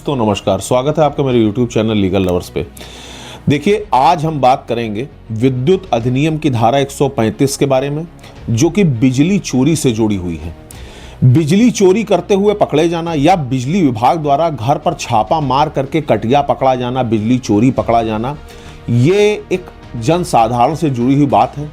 दोस्तों नमस्कार, स्वागत है आपका मेरे YouTube चैनल लीगल लवर्स पे। देखिए, आज हम बात करेंगे विद्युत अधिनियम की धारा 135 के बारे में, जो कि बिजली चोरी से जुड़ी हुई है। बिजली चोरी करते हुए पकड़े जाना या बिजली विभाग द्वारा घर पर छापा मार करके कटिया पकड़ा जाना, बिजली चोरी पकड़ा जाना, ये एक जनसाधारण से जुड़ी हुई बात है।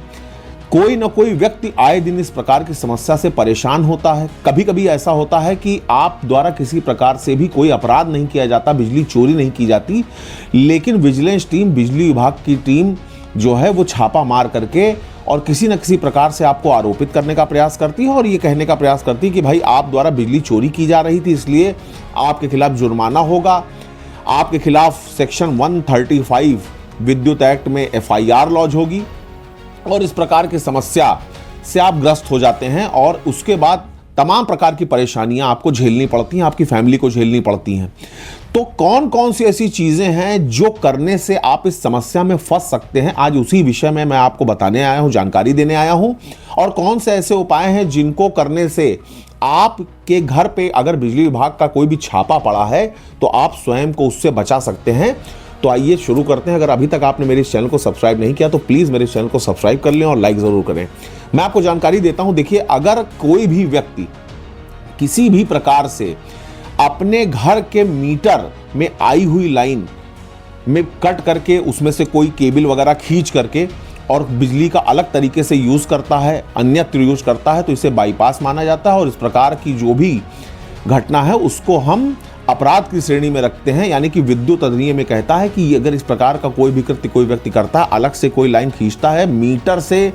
कोई न कोई व्यक्ति आए दिन इस प्रकार की समस्या से परेशान होता है। कभी कभी ऐसा होता है कि आप द्वारा किसी प्रकार से भी कोई अपराध नहीं किया जाता, बिजली चोरी नहीं की जाती, लेकिन विजिलेंस टीम, बिजली विभाग की टीम जो है वो छापा मार करके और किसी न किसी प्रकार से आपको आरोपित करने का प्रयास करती है और ये कहने का प्रयास करती है कि भाई आप द्वारा बिजली चोरी की जा रही थी, इसलिए आपके खिलाफ जुर्माना होगा, आपके खिलाफ सेक्शन 135 विद्युत एक्ट में FIR लॉन्च होगी और इस प्रकार की समस्या से आप ग्रस्त हो जाते हैं और उसके बाद तमाम प्रकार की परेशानियां आपको झेलनी पड़ती हैं, आपकी फैमिली को झेलनी पड़ती हैं। तो कौन कौन सी ऐसी चीजें हैं जो करने से आप इस समस्या में फंस सकते हैं, आज उसी विषय में मैं आपको बताने आया हूं, जानकारी देने आया हूं। और कौन से ऐसे उपाय हैं जिनको करने से आपके घर पे अगर बिजली विभाग का कोई भी छापा पड़ा है तो आप स्वयं को उससे बचा सकते हैं। तो आइए शुरू करते हैं। अगर अभी तक आपने मेरे इस चैनल को सब्सक्राइब नहीं किया तो प्लीज़ मेरे चैनल को सब्सक्राइब कर लें और लाइक ज़रूर करें। मैं आपको जानकारी देता हूं। देखिए, अगर कोई भी व्यक्ति किसी भी प्रकार से अपने घर के मीटर में आई हुई लाइन में कट करके उसमें से कोई केबल वगैरह खींच करके और बिजली का अलग तरीके से यूज़ करता है, अन्यत्र यूज करता है, तो इसे बाईपास माना जाता है और इस प्रकार की जो भी घटना है उसको हम अपराध की श्रेणी में रखते हैं। यानी कि विद्युत अधिनियम में कहता है कि अगर इस प्रकार का कोई भी कृत्य कोई व्यक्ति करता है, अलग से कोई लाइन खींचता है, मीटर से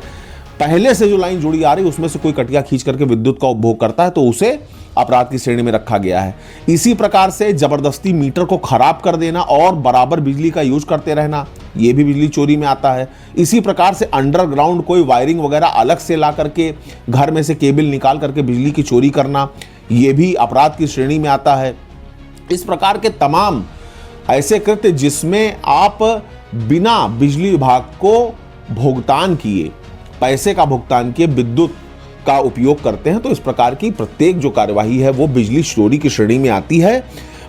पहले से जो लाइन जुड़ी आ रही है उसमें से कोई कटिया खींच करके विद्युत का उपभोग करता है, तो उसे अपराध की श्रेणी में रखा गया है। इसी प्रकार से जबरदस्ती मीटर को खराब कर देना और बराबर बिजली का यूज करते रहना, ये भी बिजली चोरी में आता है। इसी प्रकार से अंडरग्राउंड कोई वायरिंग वगैरह अलग से ला करके घर में से केबल निकाल करके बिजली की चोरी करना, ये भी अपराध की श्रेणी में आता है। इस प्रकार के तमाम ऐसे कृत्य जिसमें आप बिना बिजली विभाग को भुगतान किए, पैसे का भुगतान किए विद्युत का उपयोग करते हैं, तो इस प्रकार की प्रत्येक जो कार्यवाही है वो बिजली चोरी की श्रेणी में आती है।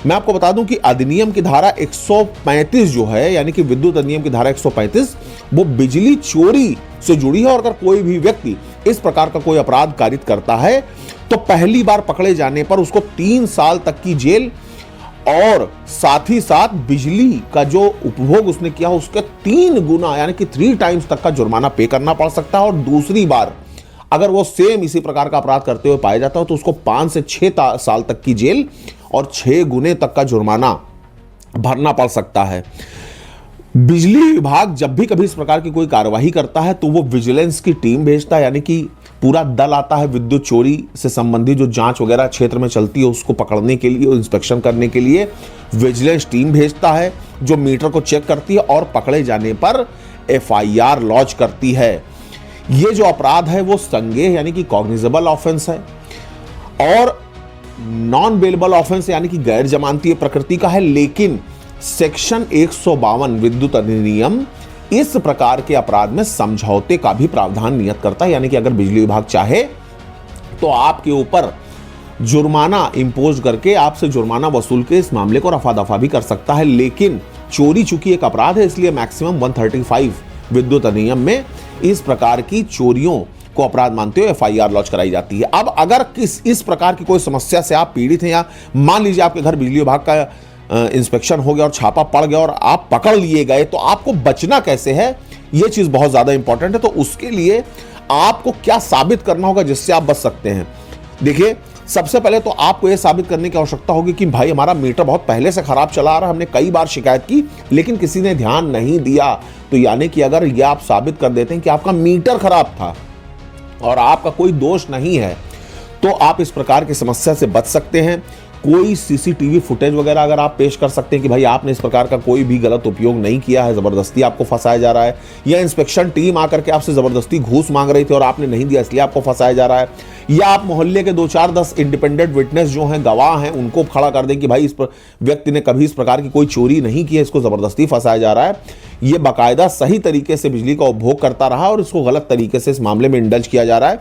मैं आपको बता दूं कि अधिनियम की धारा 135 जो है, यानी कि विद्युत अधिनियम की धारा 135, वो बिजली चोरी से जुड़ी है। और अगर कोई भी व्यक्ति इस प्रकार का कोई अपराध कारित करता है तो पहली बार पकड़े जाने पर उसको 3 साल तक की जेल और साथ ही साथ बिजली का जो उपभोग उसने किया उसके 3 गुना यानी कि 3 टाइम्स तक का जुर्माना पे करना पड़ सकता है। और दूसरी बार अगर वो सेम इसी प्रकार का अपराध करते हुए पाया जाता है तो उसको 5 से 6 साल तक की जेल और 6 गुने तक का जुर्माना भरना पड़ सकता है। बिजली विभाग जब भी कभी इस प्रकार की कोई कार्यवाही करता है तो वो विजिलेंस की टीम भेजता है, यानी कि पूरा दल आता है विद्युत चोरी से संबंधित जो जांच वगैरह क्षेत्र में चलती है उसको पकड़ने के लिए, इंस्पेक्शन करने के लिए विजिलेंस टीम भेजता है जो मीटर को चेक करती है और पकड़े जाने पर FIR लॉन्च करती है। ये जो अपराध है वो संज्ञेय यानी कि कॉग्निजेबल ऑफेंस है और नॉन बेलेबल ऑफेंस यानी कि गैर जमानती प्रकृति का है। लेकिन सेक्शन 152 विद्युत अधिनियम इस प्रकार के अपराध में समझौते का भी प्रावधान नियत करता है, यानी कि अगर बिजली विभाग चाहे तो आपके ऊपर जुर्माना इंपोज करके आपसे जुर्माना वसूल के इस मामले को रफा दफा भी कर सकता है। लेकिन चोरी चूंकि एक अपराध है, इसलिए मैक्सिमम 135 विद्युत अधिनियम में इस प्रकार की चोरियों को अपराध मानते हुए FIR लॉन्च कराई जाती है। अब अगर इस प्रकार की कोई समस्या से आप पीड़ित हैं या मान लीजिए आपके घर बिजली विभाग का इंस्पेक्शन हो गया और छापा पड़ गया और आप पकड़ लिए गए, तो आपको बचना कैसे है, यह चीज बहुत ज्यादा इंपॉर्टेंट है। तो उसके लिए आपको क्या साबित करना होगा जिससे आप बच सकते हैं। देखिए, सबसे पहले तो आपको यह साबित करने की आवश्यकता होगी कि भाई हमारा मीटर बहुत पहले से खराब चला आ रहा है, हमने कई बार शिकायत की लेकिन किसी ने ध्यान नहीं दिया। तो यानी कि अगर यह आप साबित कर देते हैं कि आपका मीटर खराब था और आपका कोई दोष नहीं है, तो आप इस प्रकार की समस्या से बच सकते हैं। कोई CCTV फुटेज वगैरह अगर आप पेश कर सकते हैं कि भाई आपने इस प्रकार का कोई भी गलत उपयोग नहीं किया है, जबरदस्ती आपको फंसाया जा रहा है, या इंस्पेक्शन टीम आकर के आपसे जबरदस्ती घूस मांग रही थी और आपने नहीं दिया इसलिए आपको फंसाया जा रहा है, या आप मोहल्ले के 2-4-10 इंडिपेंडेंट विटनेस जो हैं, गवाह हैं, उनको खड़ा कर दें कि भाई इस व्यक्ति ने कभी इस प्रकार की कोई चोरी नहीं की है, इसको जबरदस्ती फंसाया जा रहा है, ये बाकायदा सही तरीके से बिजली का उपभोग करता रहा और इसको गलत तरीके से इस मामले में इंडल्ज किया जा रहा है,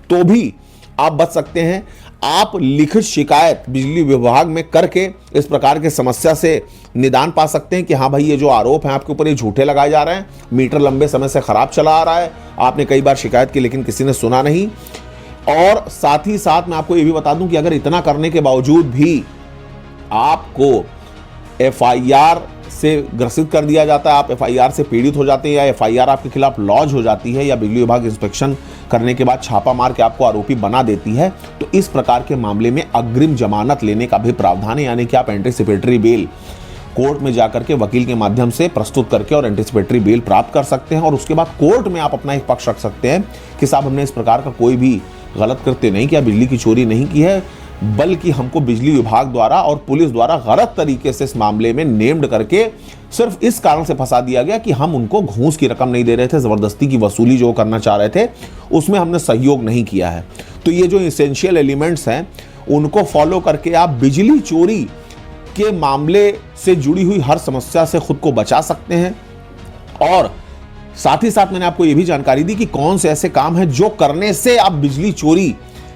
तो भी आप बच सकते हैं। आप लिखित शिकायत बिजली विभाग में करके इस प्रकार के समस्या से निदान पा सकते हैं कि हाँ भाई, ये जो आरोप हैं आपके ऊपर ये झूठे लगाए जा रहे हैं, मीटर लंबे समय से खराब चला आ रहा है, आपने कई बार शिकायत की लेकिन किसी ने सुना नहीं। और साथ ही साथ मैं आपको ये भी बता दूं कि अगर इतना करने के बावजूद भी आपको एफआईआर से ग्रसित कर दिया जाता है, आप एफआईआर से पीड़ित हो जाते हैं, या एफआईआर आपके खिलाफ लॉन्च हो जाती है, या बिजली विभाग इंस्पेक्शन करने के बाद छापा मार के आपको आरोपी बना देती है, तो इस प्रकार के मामले में अग्रिम जमानत लेने का भी प्रावधान है। यानी कि आप एंटीसिपेटरी बेल कोर्ट में जाकर के वकील के माध्यम से प्रस्तुत करके और एंटीसिपेटरी बेल प्राप्त कर सकते हैं, और उसके बाद कोर्ट में आप अपना एक पक्ष रख सकते हैं कि साहब, हमने इस प्रकार का कोई भी गलत कृत्य नहीं किया, बिजली की चोरी नहीं की है, बल्कि हमको बिजली विभाग द्वारा और पुलिस द्वारा गलत तरीके से इस मामले में नेम्ड करके सिर्फ इस कारण से फंसा दिया गया कि हम उनको घूस की रकम नहीं दे रहे थे, जबरदस्ती की वसूली जो करना चाह रहे थे उसमें हमने सहयोग नहीं किया है। तो ये जो एसेंशियल एलिमेंट्स हैं उनको फॉलो करके आप बिजली चोरी के मामले से जुड़ी हुई हर समस्या से खुद को बचा सकते हैं। और साथ ही साथ मैंने आपको यह भी जानकारी दी कि कौन से ऐसे काम हैं जो करने से आप बिजली चोरी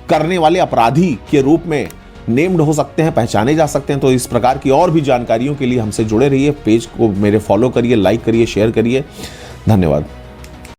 करने वाले अपराधी के रूप में नेम्ड हो सकते हैं, पहचाने जा सकते हैं। तो इस प्रकार की और भी जानकारियों के लिए हमसे जुड़े रहिए, पेज को मेरे फॉलो करिए, लाइक करिए, शेयर करिए। धन्यवाद।